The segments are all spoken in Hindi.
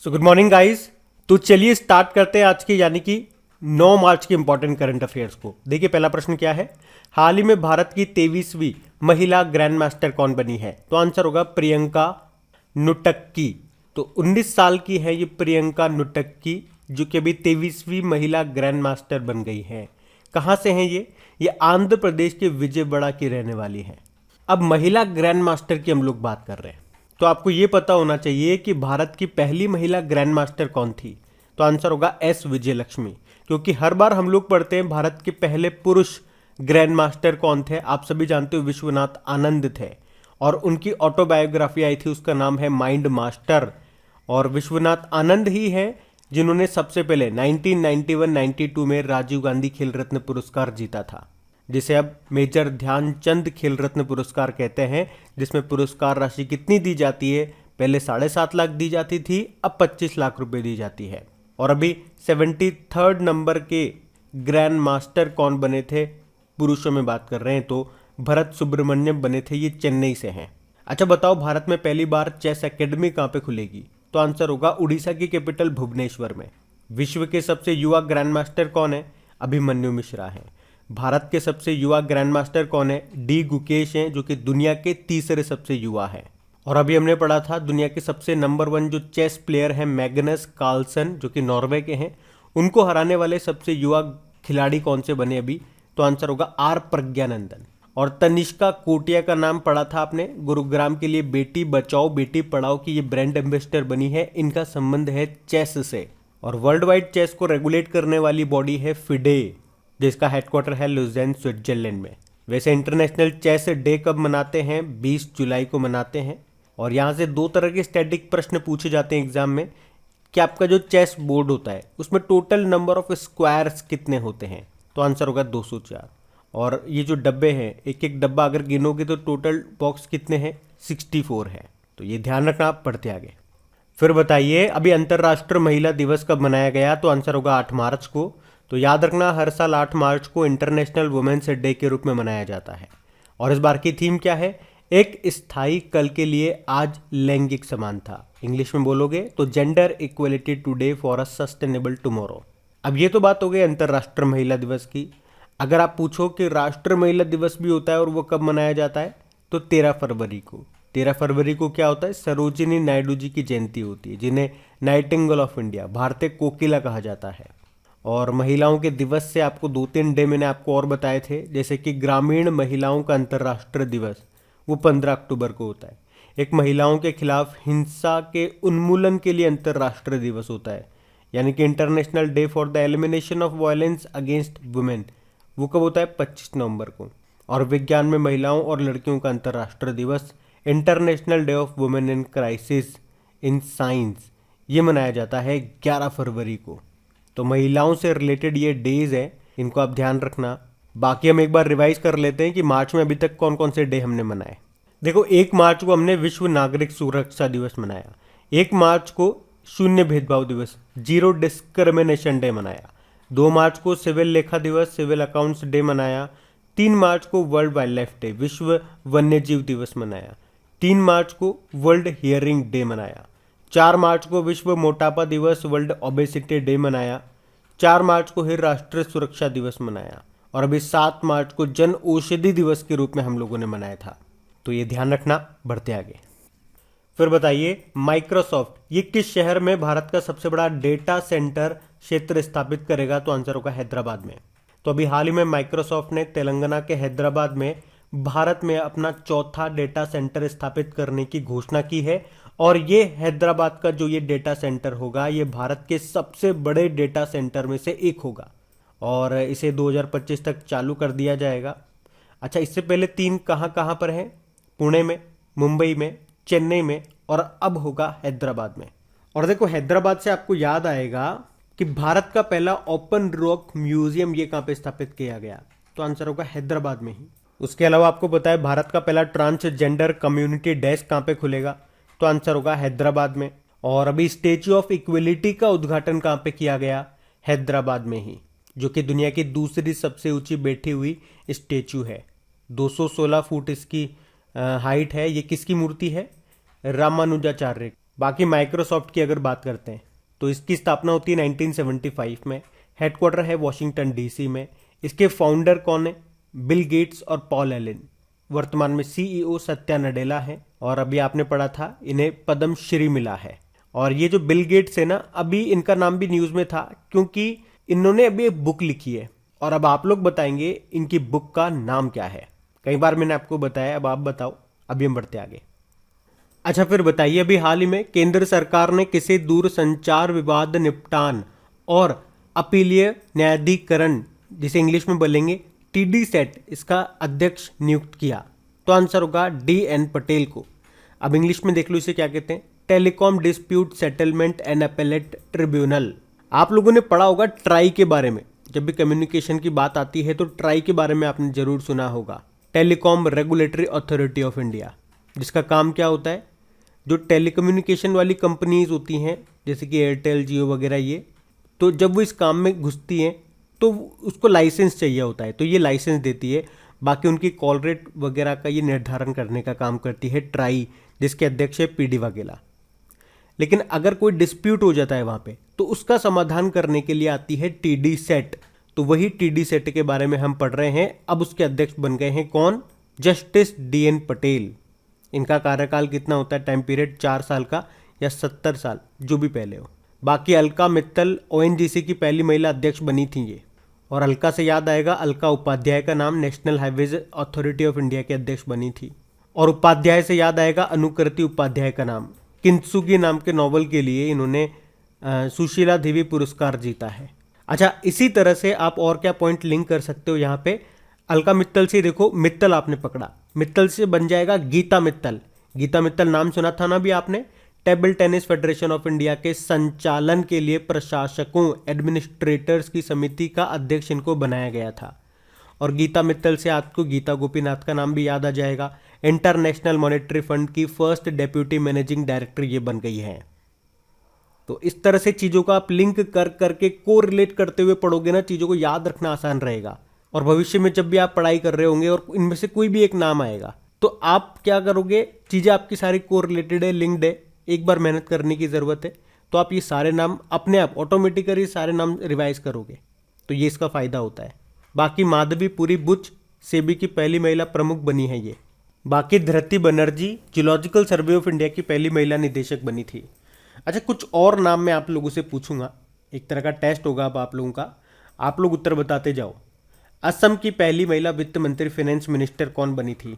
So good morning guys. तो चलिए स्टार्ट करते हैं आज की यानी कि 9 मार्च के इंपॉर्टेंट करंट अफेयर्स को। देखिए पहला प्रश्न क्या है, हाल ही में भारत की 23वीं महिला ग्रैंड मास्टर कौन बनी है? तो आंसर होगा प्रियंका नुटक्की। तो 19 साल की है ये प्रियंका नुटक्की, जो कि अभी 23वीं महिला ग्रैंड मास्टर बन गई है। कहाँ से हैं ये आंध्र प्रदेश के विजयवाड़ा की रहने वाली है। अब महिला ग्रैंड मास्टर की हम लोग बात कर रहे हैं, तो आपको ये पता होना चाहिए कि भारत की पहली महिला ग्रैंड मास्टर कौन थी। तो आंसर होगा एस विजयलक्ष्मी, क्योंकि हर बार हम लोग पढ़ते हैं भारत के पहले पुरुष ग्रैंड मास्टर कौन थे। आप सभी जानते हो विश्वनाथ आनंद थे, और उनकी ऑटोबायोग्राफी आई थी, उसका नाम है माइंड मास्टर। और विश्वनाथ आनंद ही हैं जिन्होंने सबसे पहले 1991-92 में राजीव गांधी खेल रत्न पुरस्कार जीता था, जिसे अब मेजर ध्यानचंद खेल रत्न पुरस्कार कहते हैं, जिसमें पुरस्कार राशि कितनी दी जाती है? पहले 7.5 लाख दी जाती थी, अब 25 लाख रुपए दी जाती है। और अभी 73rd नंबर के ग्रैंड मास्टर कौन बने थे? पुरुषों में बात कर रहे हैं तो भरत सुब्रमण्यम बने थे, ये चेन्नई से हैं। अच्छा बताओ, भारत में पहली बार चेस एकेडमी कहाँ पे खुलेगी? तो आंसर होगा उड़ीसा की कैपिटल भुवनेश्वर में। विश्व के सबसे युवा ग्रैंड मास्टर कौन है? अभिमन्यु मिश्रा है। भारत के सबसे युवा ग्रैंड मास्टर कौन है? डी गुकेश हैं, जो कि दुनिया के तीसरे सबसे युवा हैं। और अभी हमने पढ़ा था दुनिया के सबसे नंबर 1 जो चेस प्लेयर हैं मैग्नस कार्लसन, जो कि नॉर्वे के हैं, उनको हराने वाले सबसे युवा खिलाड़ी कौन से बने अभी? तो आंसर होगा आर प्रज्ञानंदन। और तनिष्का कोटिया का नाम पढ़ा था आपने, गुरुग्राम के लिए बेटी बचाओ बेटी पढ़ाओ की ये ब्रांड एम्बेसडर बनी है। इनका संबंध है चेस से। और वर्ल्ड वाइड चेस को रेगुलेट करने वाली बॉडी है फिडे, जिसका हेडक्वार्टर है लुज़ेन स्विट्जरलैंड में। वैसे इंटरनेशनल चेस डे कब मनाते हैं? 20 जुलाई को मनाते हैं। और यहाँ से 2 तरह के स्टैटिक प्रश्न पूछे जाते हैं एग्जाम में कि आपका जो चेस बोर्ड होता है उसमें टोटल नंबर ऑफ स्क्वायर्स कितने होते हैं? तो आंसर होगा 204। और ये जो डब्बे हैं, एक एक डब्बा अगर गिनोगे तो टोटल बॉक्स कितने हैं? 64 है। तो ये ध्यान रखना, आप पढ़ते आगे। फिर बताइए अभी अंतर्राष्ट्रीय महिला दिवस कब मनाया गया? तो आंसर होगा 8 मार्च को। तो याद रखना, हर साल 8 मार्च को इंटरनेशनल वुमेन्स डे के रूप में मनाया जाता है। और इस बार की थीम क्या है? एक स्थायी कल के लिए आज लैंगिक समानता। इंग्लिश में बोलोगे तो gender equality today for a sustainable tomorrow. अब ये तो बात हो गई अंतर्राष्ट्रीय महिला दिवस की। अगर आप पूछो कि राष्ट्रीय महिला दिवस भी होता है और वो कब मनाया जाता है, तो 13 फरवरी को। 13 फरवरी को क्या होता है? सरोजिनी नायडू जी की जयंती होती है, जिन्हें नाइटिंगेल ऑफ इंडिया, भारतीय कोकिला कहा जाता है। और महिलाओं के दिवस से आपको 2-3 डे मैंने आपको और बताए थे, जैसे कि ग्रामीण महिलाओं का अंतर्राष्ट्रीय दिवस, वो 15 अक्टूबर को होता है। एक महिलाओं के खिलाफ हिंसा के उन्मूलन के लिए अंतर्राष्ट्रीय दिवस होता है, यानी कि international day for the elimination of violence against women, वो कब होता है? 25 नवंबर को। और विज्ञान में महिलाओं और लड़कियों का अंतर्राष्ट्रीय दिवस, international day of women in crisis in science, ये मनाया जाता है 11 फरवरी को। तो महिलाओं से रिलेटेड ये डेज हैं, इनको आप ध्यान रखना। बाकी हम एक बार रिवाइज कर लेते हैं कि मार्च में अभी तक कौन कौन से डे हमने मनाए। देखो, 1 मार्च को हमने विश्व नागरिक सुरक्षा दिवस मनाया। 1 मार्च को शून्य भेदभाव दिवस, जीरो डिस्क्रिमिनेशन डे मनाया। 2 मार्च को सिविल लेखा दिवस, सिविल अकाउंट्स डे मनाया। 3 मार्च को वर्ल्ड वाइल्ड लाइफ डे, विश्व वन्य जीव दिवस मनाया। 3 मार्च को वर्ल्ड हियरिंग डे मनाया। 4 मार्च को विश्व मोटापा दिवस, वर्ल्ड ओबेसिटी डे मनाया। 4 मार्च को ही राष्ट्रीय सुरक्षा दिवस मनाया। और अभी 7 मार्च को जन औषधि दिवस के रूप में हम लोगों ने मनाया था। तो ये ध्यान रखना, बढ़ते आगे। फिर बताइए माइक्रोसॉफ्ट ये किस शहर में भारत का सबसे बड़ा डेटा सेंटर क्षेत्र स्थापित करेगा? तो आंसर होगा हैदराबाद में। तो अभी हाल ही में माइक्रोसॉफ्ट ने तेलंगाना के हैदराबाद में भारत में अपना चौथा डेटा सेंटर स्थापित करने की घोषणा की है। और ये हैदराबाद का जो ये डेटा सेंटर होगा, ये भारत के सबसे बड़े डेटा सेंटर में से एक होगा, और इसे 2025 तक चालू कर दिया जाएगा। अच्छा, इससे पहले 3 कहाँ कहाँ पर है? पुणे में, मुंबई में, चेन्नई में, और अब होगा हैदराबाद में। और देखो, हैदराबाद से आपको याद आएगा कि भारत का पहला ओपन रॉक म्यूजियम ये कहाँ पे स्थापित किया गया? तो आंसर होगा हैदराबाद में ही। उसके अलावा आपको पता है भारत का पहला ट्रांसजेंडर कम्युनिटी डेस्क कहाँ पे खुलेगा? तो आंसर होगा हैदराबाद में। और अभी स्टेच्यू ऑफ इक्वलिटी का उद्घाटन कहाँ पे किया गया? हैदराबाद में ही, जो कि दुनिया की दूसरी सबसे ऊंची बैठी हुई स्टेच्यू है। 216 फुट इसकी हाइट है। ये किसकी मूर्ति है? रामानुजाचार्य, बाकी माइक्रोसॉफ्ट की अगर बात करते हैं तो इसकी स्थापना होती है 1975 में। हेडक्वार्टर है वॉशिंगटन डीसी में। इसके फाउंडर कौन है? बिल गेट्स और पॉल एलन। वर्तमान में सीईओ सत्या नडेला है और अभी आपने पढ़ा था इन्हें पद्म श्री मिला है। और ये जो बिल गेट्स है ना, अभी इनका नाम भी न्यूज में था क्योंकि इन्होंने अभी एक बुक लिखी है और अब आप लोग बताएंगे इनकी बुक का नाम क्या है। कई बार मैंने आपको बताया, अब आप बताओ। अभी हम बढ़ते आगे। अच्छा फिर बताइए, अभी हाल ही में केंद्र सरकार ने किसे दूरसंचार विवाद निपटान और अपीलीय न्यायाधिकरण, जिसे इंग्लिश में बोलेंगे टीडी सेट, इसका अध्यक्ष नियुक्त किया? तो आंसर होगा DN पटेल को। अब इंग्लिश में देख लो इसे क्या कहते हैं, telecom dispute settlement and appellate tribunal. आप लोगों ने पढ़ा होगा ट्राई के बारे में, जब भी कम्युनिकेशन की बात आती है तो ट्राई के बारे में आपने जरूर सुना होगा, telecom regulatory authority of India, जिसका काम क्या होता है, जो टेलीकम्युनिकेशन वाली कंपनीज होती हैं जैसे कि एयरटेल, जियो वगैरह, ये तो जब वो इस काम में घुसती हैं तो उसको लाइसेंस चाहिए होता है, तो ये लाइसेंस देती है। बाकी उनकी कॉल रेट वगैरह का ये निर्धारण करने का काम करती है ट्राई, जिसके अध्यक्ष है PD वाघेला। लेकिन अगर कोई डिस्प्यूट हो जाता है वहाँ पे तो उसका समाधान करने के लिए आती है TD सेट। तो वही TD सेट के बारे में हम पढ़ रहे हैं। अब उसके अध्यक्ष बन गए हैं कौन? Justice DN Patel. इनका कार्यकाल कितना होता है? टाइम पीरियड 4 साल का या 70 साल, जो भी पहले हो। बाकी अलका मित्तल ONGC की पहली महिला अध्यक्ष बनी थी ये। और अलका से याद आएगा, अलका उपाध्याय का नाम national highways authority of India के अध्यक्ष बनी थी। और उपाध्याय से याद आएगा अनुकृति उपाध्याय का नाम। किंत्सुगी नाम के नॉवल के लिए इन्होंने सुशीला देवी पुरस्कार जीता है। अच्छा, इसी तरह से आप और क्या पॉइंट लिंक कर सकते हो यहाँ पे? अलका मित्तल से देखो, मित्तल आपने पकड़ा, मित्तल से बन जाएगा गीता मित्तल। गीता मित्तल नाम सुना था ना भी आपने? Table tennis federation of India के संचालन के लिए प्रशासकों, एडमिनिस्ट्रेटर्स की समिति का अध्यक्ष इनको बनाया गया था। और गीता मित्तल से आपको गीता गोपीनाथ का नाम भी याद आ जाएगा। इंटरनेशनल मॉनेटरी फंड की फर्स्ट डेप्यूटी मैनेजिंग डायरेक्टर ये बन गई है। तो इस तरह से चीज़ों का आप लिंक कर करके को रिलेट करते हुए पढ़ोगे ना, चीज़ों को याद रखना आसान रहेगा। और भविष्य में जब भी आप पढ़ाई कर रहे होंगे और इनमें से कोई भी एक नाम आएगा तो आप क्या करोगे, चीज़ें आपकी सारी को रिलेटेड है, लिंक्ड है, एक बार मेहनत करने की ज़रूरत है, तो आप ये सारे नाम अपने आप ऑटोमेटिकली सारे नाम रिवाइज करोगे, तो ये इसका फ़ायदा होता है। बाकी माधवीपुरी बुच सेबी की पहली महिला प्रमुख बनी है ये। बाकी Dhriti Banerjee Zoological Survey of India की पहली महिला निदेशक बनी थी। अच्छा, कुछ और नाम मैं आप लोगों से पूछूंगा, एक तरह का टेस्ट होगा अब आप लोगों का, आप लोग उत्तर बताते जाओ। असम की पहली महिला वित्त मंत्री फाइनेंस मिनिस्टर कौन बनी थी?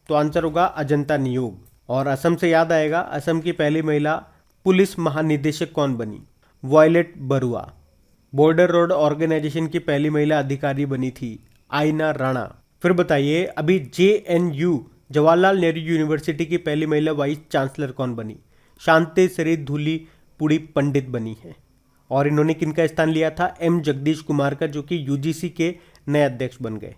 तो आंसर होगा अजंता नियोग। और असम से याद आएगा, असम की पहली महिला पुलिस महानिदेशक कौन बनी? Violet Baruah. Border road organisation की पहली महिला अधिकारी बनी थी आइना राणा। फिर बताइए, अभी JNU जवाहरलाल नेहरू यूनिवर्सिटी की पहली महिला वाइस चांसलर कौन बनी? शांति श्री धूली पुड़ी पंडित बनी है। और इन्होंने किनका स्थान लिया था? M जगदीश कुमार का, जो कि UGC के नए अध्यक्ष बन गए।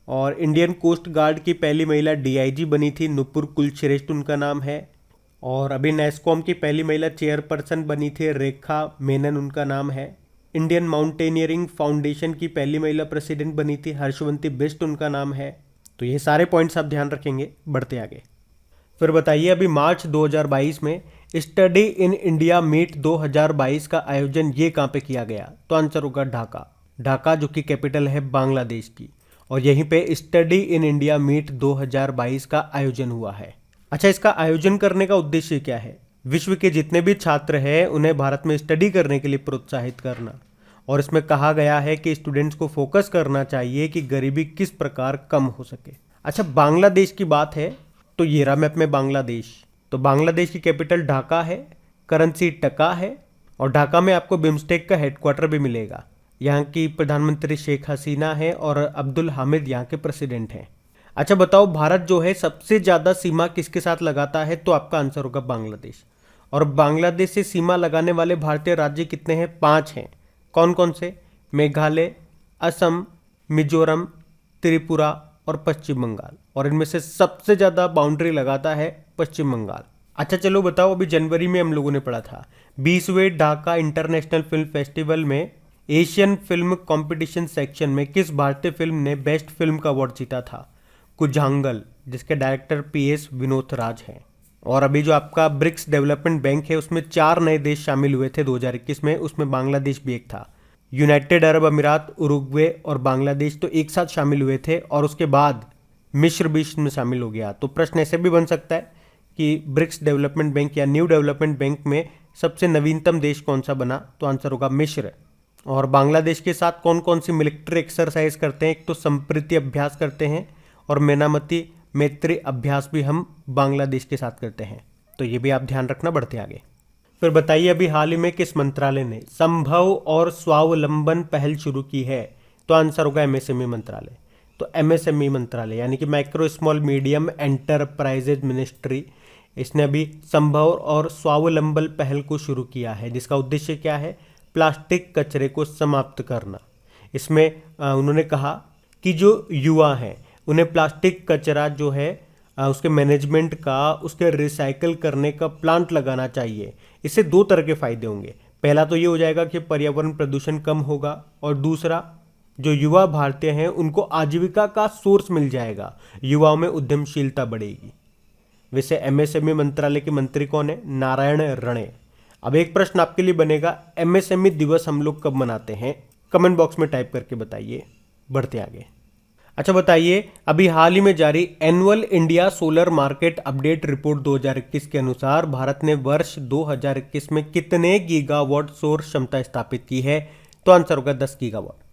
और इंडियन कोस्ट गार्ड की पहली महिला DIG बनी थी नुपुर कुलश्रेष्ठ, उनका नाम है। और अभी नेस्कॉम की पहली महिला चेयरपर्सन बनी थी रेखा मेनन, उनका नाम है। इंडियन माउंटेनियरिंग फाउंडेशन की पहली महिला प्रेसिडेंट बनी थी हर्षवंती बिष्ट, उनका नाम है। तो ये सारे पॉइंट्स आप ध्यान रखेंगे। बढ़ते आगे। फिर बताइए, अभी मार्च 2022 में स्टडी इन इंडिया मीट 2022 का आयोजन ये कहाँ पे किया गया? तो आंसर होगा ढाका। ढाका जो कि कैपिटल है बांग्लादेश की, और यहीं पे स्टडी इन इंडिया मीट 2022 का आयोजन हुआ है। अच्छा, इसका आयोजन करने का उद्देश्य क्या है? विश्व के जितने भी छात्र हैं उन्हें भारत में स्टडी करने के लिए प्रोत्साहित करना। और इसमें कहा गया है कि स्टूडेंट्स को फोकस करना चाहिए कि गरीबी किस प्रकार कम हो सके। अच्छा, बांग्लादेश की बात है तो ये रहा मैप में बांग्लादेश। तो बांग्लादेश की कैपिटल ढाका है, करेंसी टका है, और ढाका में आपको बिम्स्टेक का हेडक्वार्टर भी मिलेगा। यहाँ की प्रधानमंत्री शेख हसीना है और अब्दुल हामिद यहाँ के प्रेसिडेंट हैं। अच्छा बताओ, भारत जो है सबसे ज़्यादा सीमा किसके साथ लगाता है? तो आपका आंसर होगा बांग्लादेश। और बांग्लादेश से सीमा लगाने वाले भारतीय राज्य कितने हैं? 5 हैं। कौन कौन से? मेघालय, असम, मिजोरम, त्रिपुरा और पश्चिम बंगाल। और इनमें से सबसे ज़्यादा बाउंड्री लगाता है पश्चिम बंगाल। अच्छा चलो बताओ, अभी जनवरी में हम लोगों ने पढ़ा था 20वें ढाका इंटरनेशनल फिल्म फेस्टिवल में एशियन फिल्म कंपटीशन सेक्शन में किस भारतीय फिल्म ने बेस्ट फिल्म का अवार्ड जीता था? कुजांगल, जिसके डायरेक्टर PS विनोद राज हैं। और अभी जो आपका ब्रिक्स डेवलपमेंट बैंक है उसमें 4 नए देश शामिल हुए थे 2021 में, उसमें बांग्लादेश भी एक था। यूनाइटेड अरब अमीरात, उरुग्वे और बांग्लादेश तो एक साथ शामिल हुए थे और उसके बाद मिस्र भी इसमें शामिल हो गया। तो प्रश्न ऐसे भी बन सकता है कि ब्रिक्स डेवलपमेंट बैंक या न्यू डेवलपमेंट बैंक में सबसे नवीनतम देश कौन सा बना, तो आंसर होगा मिस्र। और बांग्लादेश के साथ कौन कौन सी मिलिट्री एक्सरसाइज करते हैं, एक तो संप्रीति अभ्यास करते हैं और मेनामती मैत्री अभ्यास भी हम बांग्लादेश के साथ करते हैं। तो ये भी आप ध्यान रखना। बढ़ते आगे। फिर बताइए अभी हाल ही में किस मंत्रालय ने संभव और स्वावलंबन पहल शुरू की है, तो आंसर होगा एमएसएमई मंत्रालय। तो एमएसएमई मंत्रालय यानी कि micro small medium enterprises ministry, इसने अभी संभव और स्वावलंबन पहल को शुरू किया है, जिसका उद्देश्य क्या है, प्लास्टिक कचरे को समाप्त करना। इसमें उन्होंने कहा कि जो युवा हैं उन्हें प्लास्टिक कचरा जो है उसके मैनेजमेंट का, उसके रिसाइकल करने का प्लांट लगाना चाहिए। इससे 2 तरह के फायदे होंगे। पहला तो ये हो जाएगा कि पर्यावरण प्रदूषण कम होगा और दूसरा जो युवा भारतीय हैं उनको आजीविका का सोर्स मिल जाएगा, युवाओं में उद्यमशीलता बढ़ेगी। वैसे एमएसएमई मंत्रालय के मंत्री कौन है, नारायण रणेय। अब एक प्रश्न आपके लिए बनेगा, एमएसएमई दिवस हम लोग कब मनाते हैं, कमेंट बॉक्स में टाइप करके बताइए। बढ़ते आगे। अच्छा बताइए अभी हाल ही में जारी annual India solar market update report 2021 के अनुसार भारत ने वर्ष 2021 में कितने गीगावाट सौर क्षमता स्थापित की है, तो आंसर होगा 10 गीगावाट।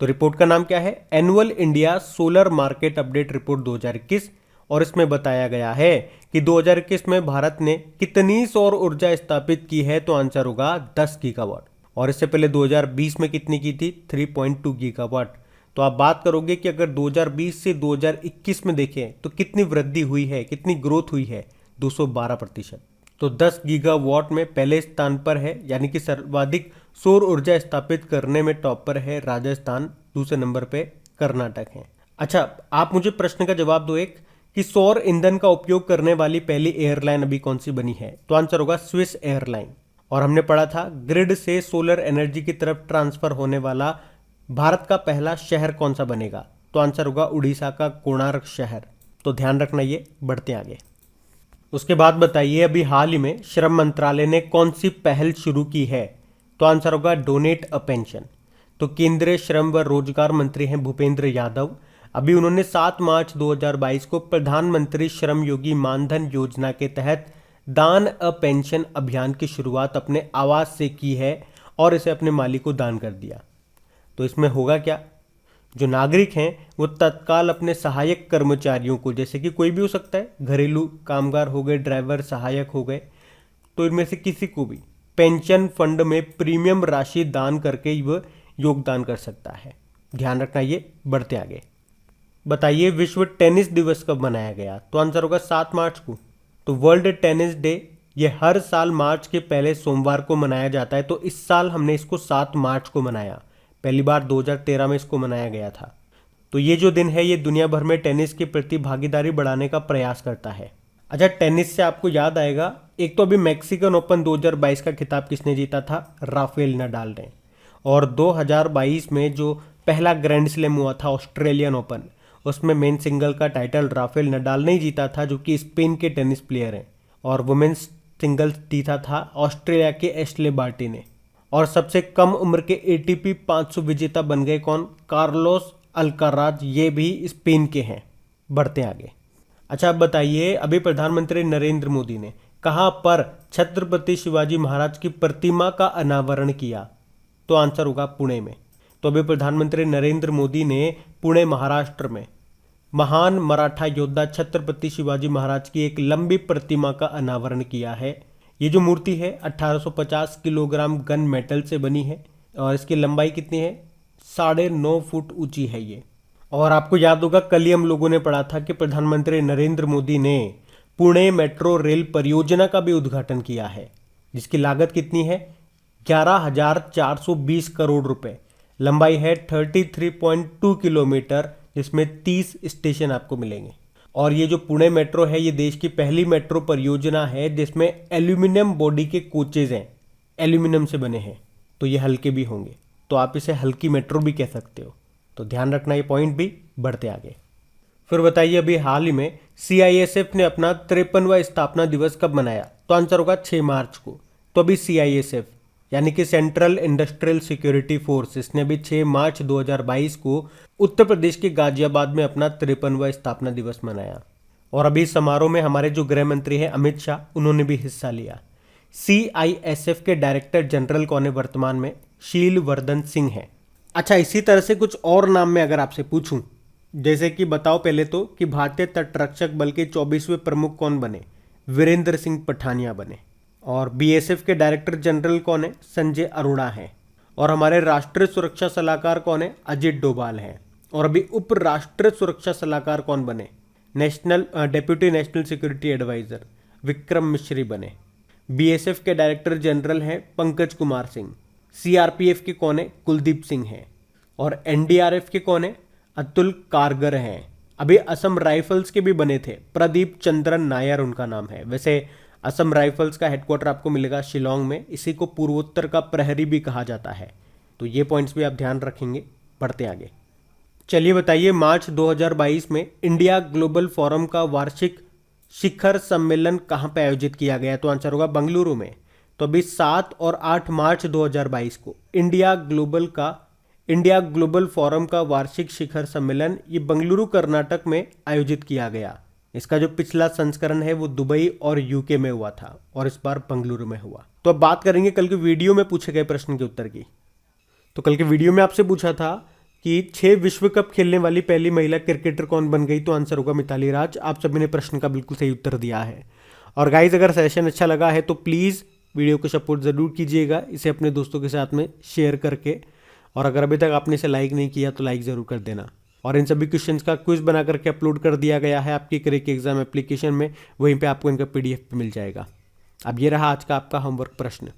तो रिपोर्ट का नाम क्या है, annual India solar market update report 2021, और इसमें बताया गया है कि 2021 में भारत ने कितनी सौर ऊर्जा स्थापित की है, तो आंसर होगा 10 गीगावाट। और इससे पहले 2020 में कितनी की थी, 3.2 गीगावाट। तो आप बात करोगे कि अगर 2020 से 2021 में देखें तो कितनी वृद्धि हुई है, कितनी ग्रोथ हुई है, 212%। तो 10 गीगावाट में पहले स्थान पर है, यानी कि सर्वाधिक सौर ऊर्जा स्थापित करने में टॉप पर है राजस्थान, दूसरे नंबर पे कर्नाटक है। अच्छा आप मुझे प्रश्न का जवाब दो एक, कि सौर ईंधन का उपयोग करने वाली पहली एयरलाइन अभी कौन सी बनी है, तो आंसर होगा स्विस एयरलाइन। और हमने पढ़ा था ग्रिड से सोलर एनर्जी की तरफ ट्रांसफर होने वाला भारत का पहला शहर कौन सा बनेगा, तो आंसर होगा उड़ीसा का कोणार्क शहर। तो ध्यान रखना ये। बढ़ते आगे। उसके बाद बताइए अभी हाल ही में श्रम मंत्रालय ने कौन सी पहल शुरू की है, तो आंसर होगा डोनेट अ पेंशन। तो केंद्रीय श्रम व रोजगार मंत्री हैं भूपेंद्र यादव। अभी उन्होंने 7 मार्च 2022 को प्रधानमंत्री श्रम योगी मानधन योजना के तहत दान अ पेंशन अभियान की शुरुआत अपने आवास से की है और इसे अपने मालिक को दान कर दिया। तो इसमें होगा क्या, जो नागरिक हैं वो तत्काल अपने सहायक कर्मचारियों को, जैसे कि कोई भी हो सकता है, घरेलू कामगार हो गए, ड्राइवर, सहायक हो गए, तो इनमें से किसी को भी पेंशन फंड में प्रीमियम राशि दान करके वह योगदान कर सकता है। ध्यान रखना ये। बढ़ते आगे। बताइए विश्व टेनिस दिवस कब मनाया गया, तो आंसर होगा 7 मार्च को। तो वर्ल्ड टेनिस डे ये हर साल मार्च के पहले सोमवार को मनाया जाता है। तो इस साल हमने इसको 7 मार्च को मनाया, पहली बार 2013 में इसको मनाया गया था। तो ये जो दिन है ये दुनिया भर में टेनिस के प्रति भागीदारी बढ़ाने का प्रयास करता है। अच्छा टेनिस से आपको याद आएगा, एक तो अभी मैक्सिकन ओपन 2022 का खिताब किसने जीता था, राफेल नडाल ने। और 2022 में जो पहला ग्रैंड स्लैम हुआ था ऑस्ट्रेलियन ओपन, उसमें मेन सिंगल का टाइटल राफेल नडाल ने जीता था, जो कि स्पेन के टेनिस प्लेयर हैं। और वुमेन्स सिंगल्स जीता था ऑस्ट्रेलिया के एश्ले बार्टी ने। और सबसे कम उम्र के एटीपी 500 विजेता बन गए कौन, कार्लोस अल्काराज, ये भी स्पेन के हैं। बढ़ते आगे। अच्छा अब बताइए अभी प्रधानमंत्री नरेंद्र मोदी ने कहाँ पर छत्रपति शिवाजी महाराज की प्रतिमा का अनावरण किया, तो आंसर होगा पुणे में। तो अभी प्रधानमंत्री नरेंद्र मोदी ने पुणे महाराष्ट्र में महान मराठा योद्धा छत्रपति शिवाजी महाराज की एक लंबी प्रतिमा का अनावरण किया है। ये जो मूर्ति है 1850 किलोग्राम गन मेटल से बनी है और इसकी लंबाई कितनी है, 9.5 फुट ऊंची है ये। और आपको याद होगा कल ही हम लोगों ने पढ़ा था कि प्रधानमंत्री नरेंद्र मोदी ने पुणे मेट्रो रेल परियोजना का भी उद्घाटन किया है, जिसकी लागत कितनी है, 11,420 करोड़ रुपए। लंबाई है 33.2 किलोमीटर, जिसमें 30 स्टेशन आपको मिलेंगे। और ये जो पुणे मेट्रो है ये देश की पहली मेट्रो परियोजना है जिसमें एल्यूमिनियम बॉडी के कोचेज हैं, एल्यूमिनियम से बने हैं, तो ये हल्के भी होंगे, तो आप इसे हल्की मेट्रो भी कह सकते हो। तो ध्यान रखना ये पॉइंट भी। बढ़ते आगे। फिर बताइए अभी हाल ही में CISF ने अपना 53वां स्थापना दिवस कब मनाया? तो आंसर होगा 6 मार्च को। तो अभी CISF यानी कि सेंट्रल इंडस्ट्रियल सिक्योरिटी फोर्स, इसने अभी 6 मार्च 2022 को उत्तर प्रदेश के गाजियाबाद में अपना 53वां स्थापना दिवस मनाया। और अभी इस समारोह में हमारे जो गृह मंत्री हैं अमित शाह, उन्होंने भी हिस्सा लिया। CISF के डायरेक्टर जनरल कौन है वर्तमान में? शीलवर्धन सिंह है। अच्छा, इसी तरह से कुछ और नाम में अगर आपसे पूछूं, जैसे कि बताओ पहले तो कि भारतीय तटरक्षक बल के 24वें प्रमुख कौन बने? वीरेंद्र सिंह पठानिया बने। और BSF के डायरेक्टर जनरल कौन है? संजय अरोड़ा है। और हमारे राष्ट्रीय सुरक्षा सलाहकार कौन है? अजित डोभाल है। और अभी उप राष्ट्रीय सुरक्षा सलाहकार कौन बने? Deputy national security adviser Vikram Misri बने। BSF के डायरेक्टर जनरल हैं पंकज कुमार सिंह। CRPF के कौन है? कुलदीप सिंह है। और NDRF के कौन है? अतुल कारगर हैं। अभी असम राइफल्स के भी बने थे, प्रदीप चंद्रन नायर उनका नाम है। वैसे असम राइफल्स का हेडक्वार्टर आपको मिलेगा शिलोंग में। इसी को पूर्वोत्तर का प्रहरी भी कहा जाता है। तो ये पॉइंट्स भी आप ध्यान रखेंगे। बढ़ते आगे, चलिए बताइए मार्च 2022 में इंडिया ग्लोबल फोरम का वार्षिक शिखर सम्मेलन कहाँ पे आयोजित किया गया? तो आंसर होगा बंगलुरु में। तो अभी 7 और 8 मार्च 2022 को इंडिया ग्लोबल फोरम का वार्षिक शिखर सम्मेलन ये बंगलुरु कर्नाटक में आयोजित किया गया। इसका जो पिछला संस्करण है वो दुबई और UK में हुआ था और इस बार बंगलुरु में हुआ। तो अब बात करेंगे कल के वीडियो में पूछे गए प्रश्न के उत्तर की। तो कल के वीडियो में आपसे पूछा था कि 6 विश्व कप खेलने वाली पहली महिला क्रिकेटर कौन बन गई? तो आंसर होगा मिताली राज। आप सभी ने प्रश्न का बिल्कुल सही उत्तर दिया है। और गाइज, अगर सेशन अच्छा लगा है तो प्लीज़ वीडियो को सपोर्ट ज़रूर कीजिएगा, इसे अपने दोस्तों के साथ में शेयर करके। और अगर अभी तक आपने इसे लाइक नहीं किया तो लाइक ज़रूर कर देना। और इन सभी क्वेश्चंस का क्विज बना करके अपलोड कर दिया गया है आपकी क्रेक एग्जाम एप्लीकेशन में, वहीं पे आपको इनका PDF पे मिल जाएगा। अब ये रहा आज का आपका होमवर्क प्रश्न।